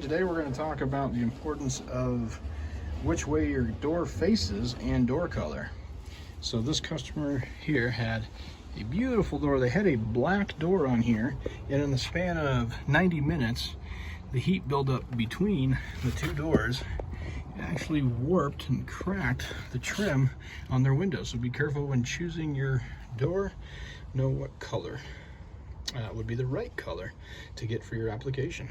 everyone. Today we're going to talk about the importance of which way your door faces and door color. So this customer here had a beautiful door. They had a black door on here, and in the span of 90 minutes the heat buildup between the two doors actually warped and cracked the trim on their windows. So be careful when choosing your door. Know what color would be the right color to get for your application.